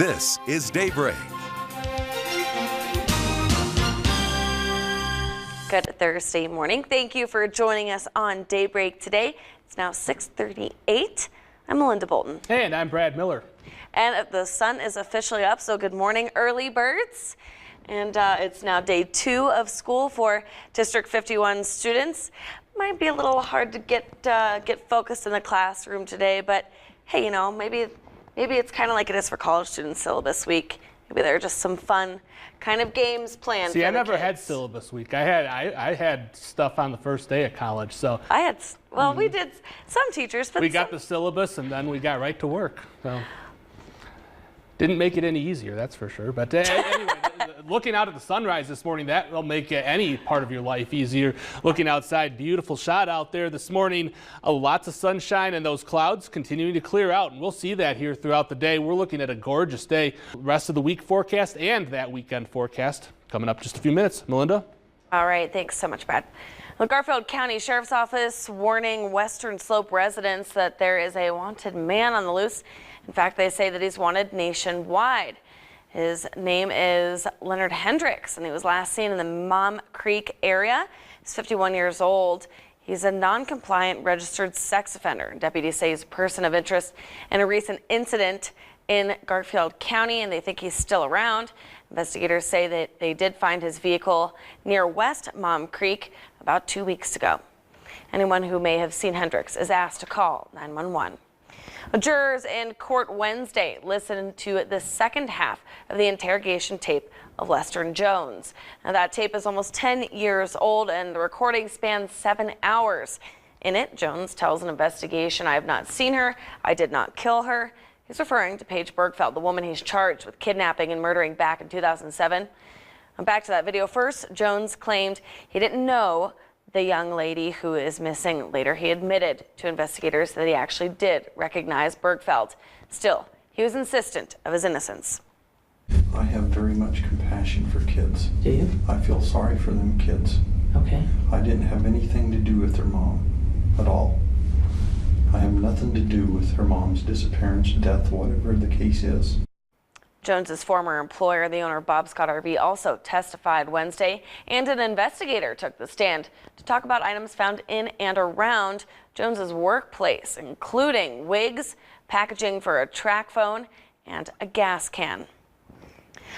This is Daybreak. Good Thursday morning. Thank you for joining us on Daybreak today. It's now 6:38. I'm Melinda Bolton. Hey, and I'm Brad Miller. And the sun is officially up, so good morning, early birds. And it's now day 2 of school for District 51 students. Might be a little hard to get focused in the classroom today, but hey, you know, maybe it's kind of like it is for college students syllabus week. Maybe there are just some fun kind of games planned. See, for I the never kids. had syllabus week. I had stuff on the first day of college, so I had, well, we did, some teachers, but we got the syllabus and then we got right to work. So didn't make it any easier, that's for sure. But anyway, looking out at the sunrise this morning, that will make any part of your life easier. Looking outside, beautiful shot out there this morning. Lots of sunshine and those clouds continuing to clear out, and we'll see that here throughout the day. We're looking at a gorgeous day. Rest of the week forecast and that weekend forecast coming up just a few minutes. Melinda? All right, thanks so much, Brad. The Garfield County Sheriff's Office warning Western Slope residents that there is a wanted man on the loose. In fact, they say that he's wanted nationwide. His name is Leonard Hendricks, and he was last seen in the Mom Creek area. He's 51 years old. He's a non-compliant registered sex offender. Deputies say he's a person of interest in a recent incident in Garfield County, and they think he's still around. Investigators say that they did find his vehicle near West Mom Creek about 2 weeks ago. Anyone who may have seen Hendricks is asked to call 911. Jurors in court Wednesday listened to the second half of the interrogation tape of Lester Jones. Now, that tape is almost 10 years old, and the recording spans 7 hours. In it, Jones tells an investigation, "I have not seen her. I did not kill her." He's referring to Paige Bergfeld, the woman he's charged with kidnapping and murdering back in 2007. And back to that video first, Jones claimed he didn't know the young lady who is missing. Later, he admitted to investigators that he actually did recognize Bergfeld. Still, he was insistent of his innocence. I have very much compassion for kids. Do you? I feel sorry for them kids. Okay. I didn't have anything to do with their mom at all. I have nothing to do with her mom's disappearance, death, whatever the case is. Jones's former employer, the owner of Bob Scott RV, also testified Wednesday, and an investigator took the stand to talk about items found in and around Jones's workplace, including wigs, packaging for a track phone, and a gas can.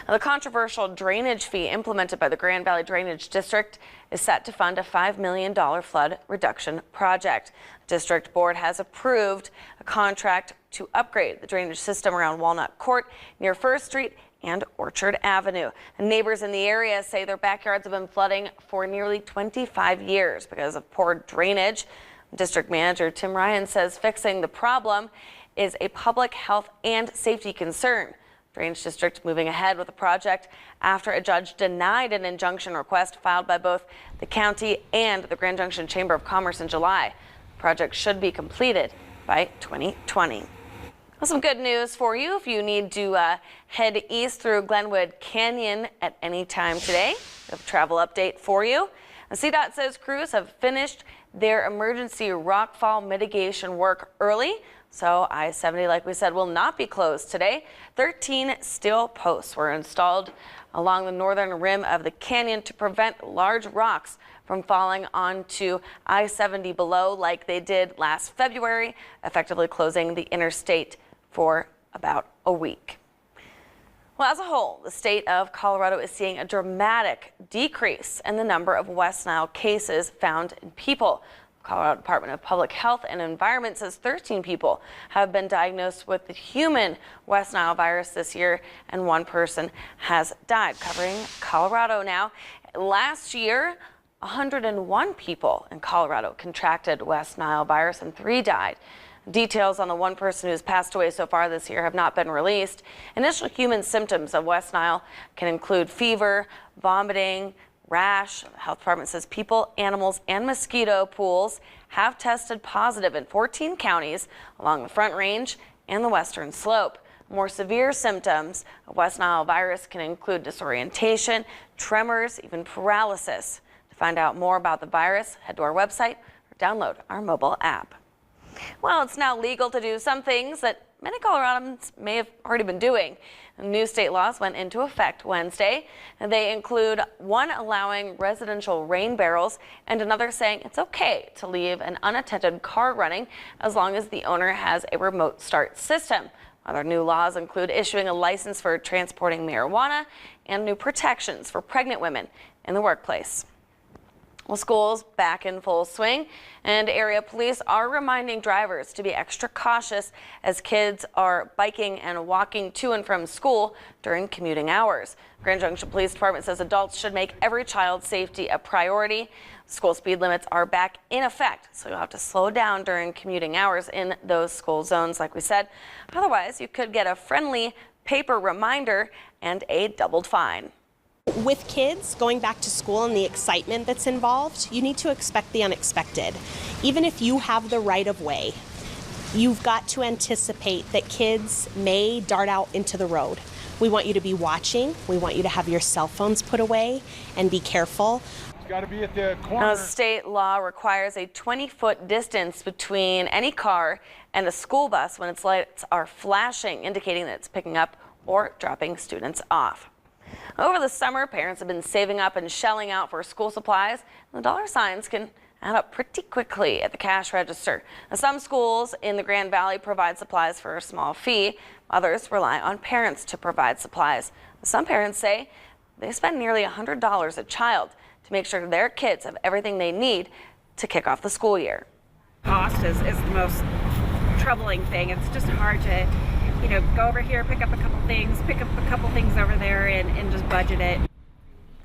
Now, the controversial drainage fee implemented by the Grand Valley Drainage District is set to fund a $5 million flood reduction project. The district board has approved a contract to upgrade the drainage system around Walnut Court near First Street and Orchard Avenue. And neighbors in the area say their backyards have been flooding for nearly 25 years because of poor drainage. District Manager Tim Ryan says fixing the problem is a public health and safety concern. Drainage District moving ahead with the project after a judge denied an injunction request filed by both the county and the Grand Junction Chamber of Commerce in July. The project should be completed by 2020. Well, some good news for you if you need to head east through Glenwood Canyon at any time today. We have a travel update for you. And CDOT says crews have finished their emergency rockfall mitigation work early. So I-70, like we said, will not be closed today. 13 steel posts were installed along the northern rim of the canyon to prevent large rocks from falling onto I-70 below like they did last February, effectively closing the interstate for about a week. Well, as a whole, the state of Colorado is seeing a dramatic decrease in the number of West Nile cases found in people. Colorado Department of Public Health and Environment says 13 people have been diagnosed with the human West Nile virus this year, and 1 person has died. Covering Colorado now. Last year, 101 people in Colorado contracted West Nile virus and 3 died. Details on the 1 person who's passed away so far this year have not been released. Initial human symptoms of West Nile can include fever, vomiting, rash. The health department says people, animals, and mosquito pools have tested positive in 14 counties along the Front Range and the Western Slope. More severe symptoms of West Nile virus can include disorientation, tremors, even paralysis. To find out more about the virus, head to our website or download our mobile app. Well, it's now legal to do some things that many Coloradans may have already been doing. New state laws went into effect Wednesday, and they include one allowing residential rain barrels and another saying it's okay to leave an unattended car running as long as the owner has a remote start system. Other new laws include issuing a license for transporting marijuana and new protections for pregnant women in the workplace. Well, school's back in full swing, and area police are reminding drivers to be extra cautious as kids are biking and walking to and from school during commuting hours. Grand Junction Police Department says adults should make every child's safety a priority. School speed limits are back in effect, so you'll have to slow down during commuting hours in those school zones, like we said. Otherwise, you could get a friendly paper reminder and a doubled fine. With kids going back to school and the excitement that's involved, you need to expect the unexpected. Even if you have the right of way, you've got to anticipate that kids may dart out into the road. We want you to be watching. We want you to have your cell phones put away and be careful. It's got to be at the corner. Now, state law requires a 20-foot distance between any car and a school bus when its lights are flashing, indicating that it's picking up or dropping students off. Over the summer, parents have been saving up and shelling out for school supplies. The dollar signs can add up pretty quickly at the cash register. Now, some schools in the Grand Valley provide supplies for a small fee. Others rely on parents to provide supplies. Some parents say they spend nearly $100 a child to make sure their kids have everything they need to kick off the school year. Cost is the most troubling thing. It's just hard to go over here, pick up a couple things over there and just budget it.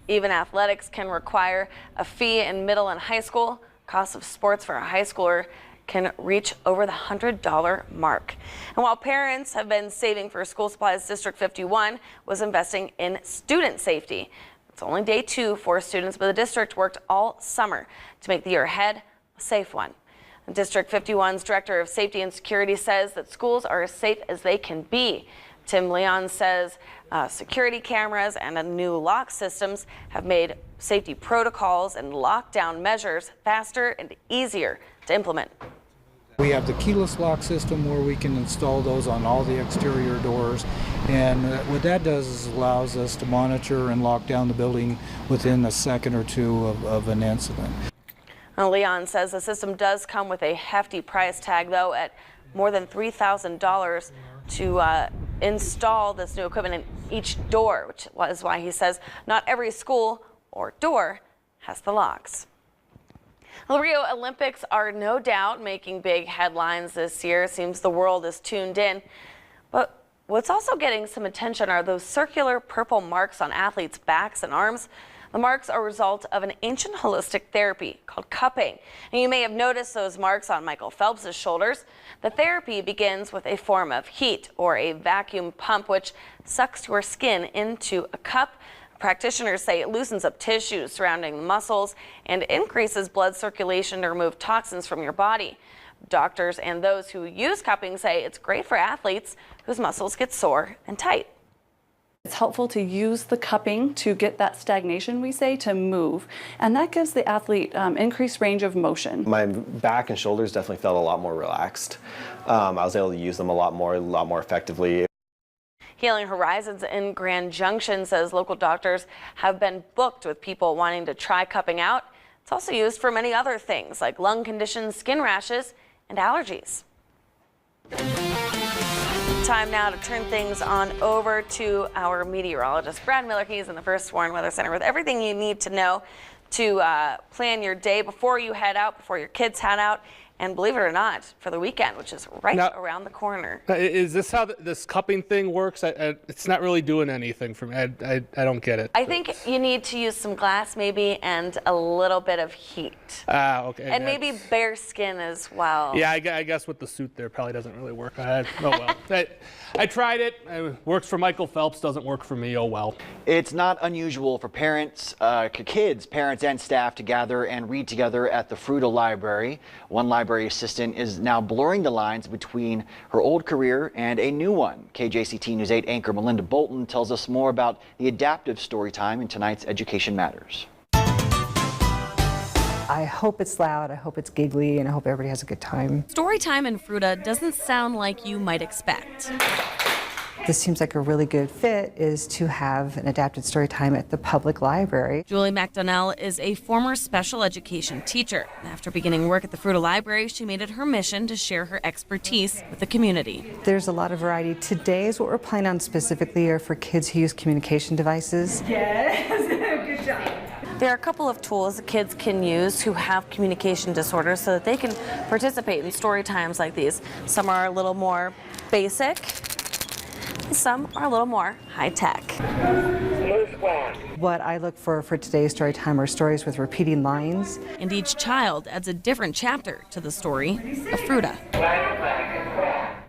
Even athletics can require a fee in middle and high school. Cost of sports for a high schooler can reach over the $100 mark. And while parents have been saving for school supplies, District 51 was investing in student safety. It's only day 2 for students, but the district worked all summer to make the year ahead a safe one. District 51's Director of Safety and Security says that schools are as safe as they can be. Tim Leon says security cameras and new lock systems have made safety protocols and lockdown measures faster and easier to implement. We have the keyless lock system where we can install those on all the exterior doors, and what that does is allows us to monitor and lock down the building within a second or two of an incident. Leon says the system does come with a hefty price tag, though, at more than $3,000 to install this new equipment in each door, which is why he says not every school or door has the locks. The Rio Olympics are no doubt making big headlines this year. It seems the world is tuned in. But what's also getting some attention are those circular purple marks on athletes' backs and arms. The marks are a result of an ancient holistic therapy called cupping. And you may have noticed those marks on Michael Phelps' shoulders. The therapy begins with a form of heat or a vacuum pump which sucks your skin into a cup. Practitioners say it loosens up tissues surrounding the muscles and increases blood circulation to remove toxins from your body. Doctors and those who use cupping say it's great for athletes whose muscles get sore and tight. It's helpful to use the cupping to get that stagnation, we say, to move. And that gives the athlete increased range of motion. My back and shoulders definitely felt a lot more relaxed. I was able to use them a lot more effectively. Healing Horizons in Grand Junction says local doctors have been booked with people wanting to try cupping out. It's also used for many other things like lung conditions, skin rashes, and allergies. Time now to turn things on over to our meteorologist, Brad Miller. He's in the First Warren Weather Center with everything you need to know to plan your day before you head out, before your kids head out, and believe it or not, for the weekend, which is right around the corner. Is this how this cupping thing works? It's not really doing anything for me. I don't get it. I think you need to use some glass maybe and a little bit of heat. Okay. And maybe bare skin as well. Yeah, I guess with the suit there probably doesn't really work. Oh well. I tried it. It works for Michael Phelps, doesn't work for me. Oh well. It's not unusual for parents, kids, parents, and staff to gather and read together at the Fruita Library. One library assistant is now blurring the lines between her old career and a new one. KJCT News 8 anchor Melinda Bolton tells us more about the adaptive story time in tonight's Education Matters. I hope it's loud, I hope it's giggly, and I hope everybody has a good time. Storytime in Fruita doesn't sound like you might expect. This seems like a really good fit, is to have an adapted story time at the public library. Julie McDonnell is a former special education teacher. After beginning work at the Fruita Library, she made it her mission to share her expertise with the community. There's a lot of variety. Today's what we're planning on specifically are for kids who use communication devices. Yes, good job. There are a couple of tools that kids can use who have communication disorders so that they can participate in story times like these. Some are a little more basic. Some are a little more high-tech. What I look for today's story time are stories with repeating lines. And each child adds a different chapter to the story of Fruita.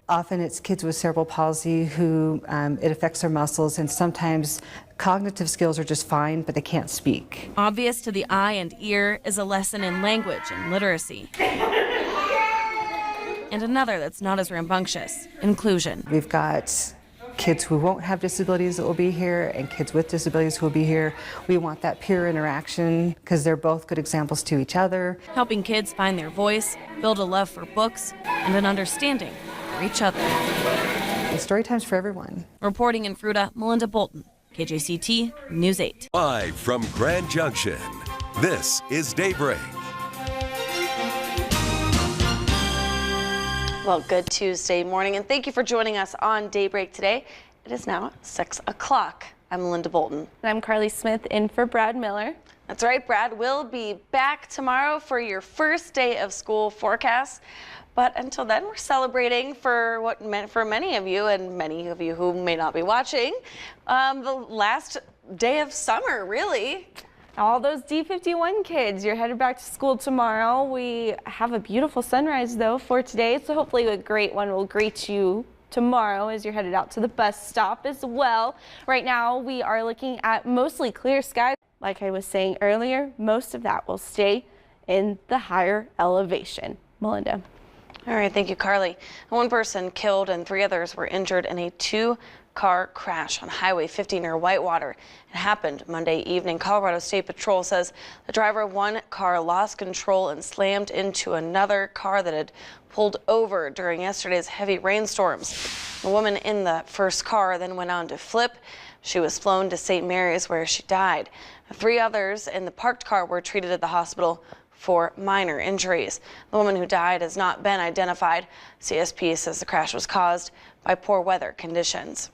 Often it's kids with cerebral palsy who it affects their muscles, and sometimes cognitive skills are just fine, but they can't speak. Obvious to the eye and ear is a lesson in language and literacy. And another that's not as rambunctious, inclusion. We've got kids who won't have disabilities that will be here and kids with disabilities who will be here. We want that peer interaction because they're both good examples to each other. Helping kids find their voice, build a love for books, and an understanding for each other. And story time's for everyone. Reporting in Fruita, Melinda Bolton, KJCT News 8. Live from Grand Junction, this is Daybreak. Well, good Tuesday morning, and thank you for joining us on Daybreak today. It is now 6 o'clock. I'm Melinda Bolton. And I'm Carly Smith in for Brad Miller. That's right, Brad will be back tomorrow for your first day of school forecast. But until then, we're celebrating for what meant for many of you, and many of you who may not be watching, the last day of summer, really. All those D51 kids, you're headed back to school tomorrow. We have a beautiful sunrise, though, for today, so hopefully a great one will greet you tomorrow as you're headed out to the bus stop as well. Right now, we are looking at mostly clear skies. Like I was saying earlier, most of that will stay in the higher elevation. Melinda. All right, thank you, Carly. One person killed and 3 others were injured in a 2-car crash on Highway 50 near Whitewater. It happened Monday evening. Colorado State Patrol says the driver of one car lost control and slammed into another car that had pulled over during yesterday's heavy rainstorms. The woman in the first car then went on to flip. She was flown to St. Mary's where she died. 3 others in the parked car were treated at the hospital for minor injuries. The woman who died has not been identified. CSP says the crash was caused by poor weather conditions.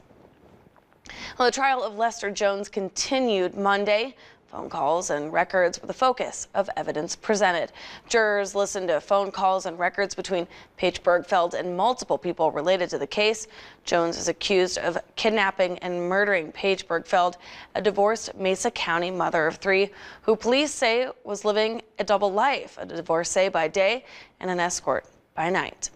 Well, the trial of Lester Jones continued Monday. Phone calls and records were the focus of evidence presented. Jurors listened to phone calls and records between Paige Bergfeld and multiple people related to the case. Jones is accused of kidnapping and murdering Paige Bergfeld, a divorced Mesa County mother of 3 who police say was living a double life, a divorcee by day and an escort by night.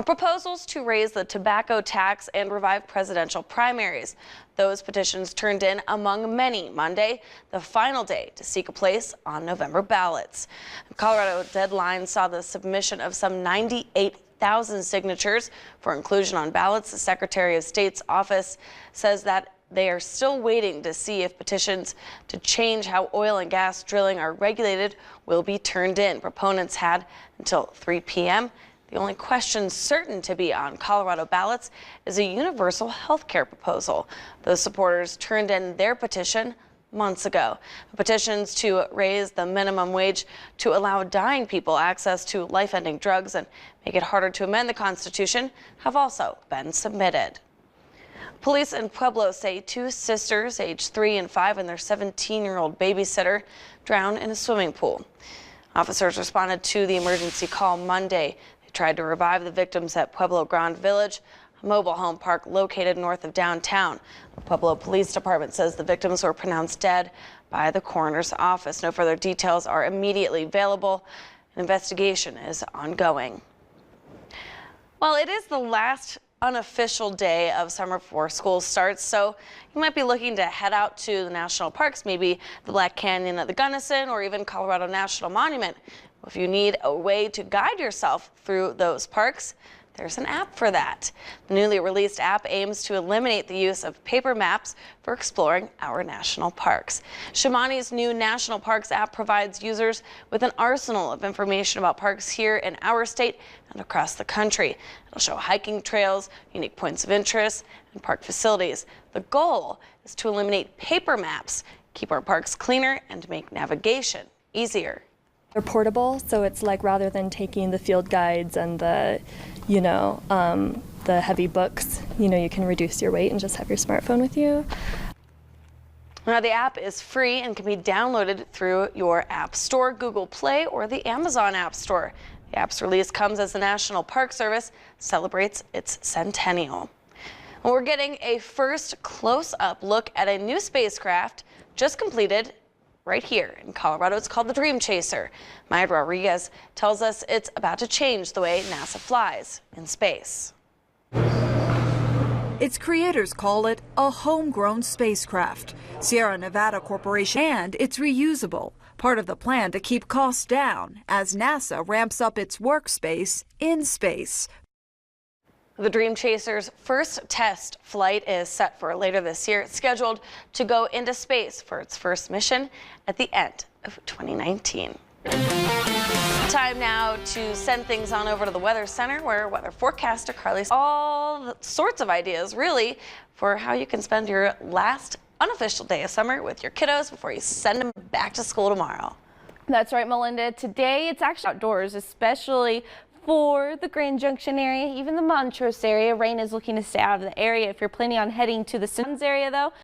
Proposals to raise the tobacco tax and revive presidential primaries. Those petitions turned in among many Monday, the final day to seek a place on November ballots. Colorado deadline saw the submission of some 98,000 signatures for inclusion on ballots. The Secretary of State's office says that they are still waiting to see if petitions to change how oil and gas drilling are regulated will be turned in. Proponents had until 3 p.m. The only question certain to be on Colorado ballots is a universal health care proposal. Those supporters turned in their petition months ago. Petitions to raise the minimum wage to allow dying people access to life-ending drugs and make it harder to amend the Constitution have also been submitted. Police in Pueblo say 2 sisters, aged 3 and 5, and their 17-year-old babysitter drowned in a swimming pool. Officers responded to the emergency call Monday. Tried to revive the victims at Pueblo Grande Village, a mobile home park located north of downtown. The Pueblo Police Department says the victims were pronounced dead by the coroner's office. No further details are immediately available. An investigation is ongoing. Well, it is the last unofficial day of summer before school starts, so you might be looking to head out to the national parks, maybe the Black Canyon of the Gunnison or even Colorado National Monument. If you need a way to guide yourself through those parks, there's an app for that. The newly released app aims to eliminate the use of paper maps for exploring our national parks. Shimani's new National Parks app provides users with an arsenal of information about parks here in our state and across the country. It'll show hiking trails, unique points of interest, and park facilities. The goal is to eliminate paper maps, keep our parks cleaner, and make navigation easier. They're portable, so it's like rather than taking the field guides and the, the heavy books, you can reduce your weight and just have your smartphone with you. Now, the app is free and can be downloaded through your App Store, Google Play, or the Amazon App Store. The app's release comes as the National Park Service celebrates its centennial. And we're getting a first close-up look at a new spacecraft just completed right here in Colorado. It's called the Dream Chaser. Maya Rodriguez tells us it's about to change the way NASA flies in space. Its creators call it a homegrown spacecraft. Sierra Nevada Corporation, and it's reusable, part of the plan to keep costs down as NASA ramps up its workspace in space. The Dream Chaser's first test flight is set for later this year. It's scheduled to go into space for its first mission at the end of 2019. Time now to send things on over to the Weather Center, where weather forecaster Carly's all sorts of ideas, really, for how you can spend your last unofficial day of summer with your kiddos before you send them back to school tomorrow. That's right, Melinda. Today it's actually outdoors, especially for the Grand Junction area, even the Montrose area. Rain is looking to stay out of the area. If you're planning on heading to the Sims area, though,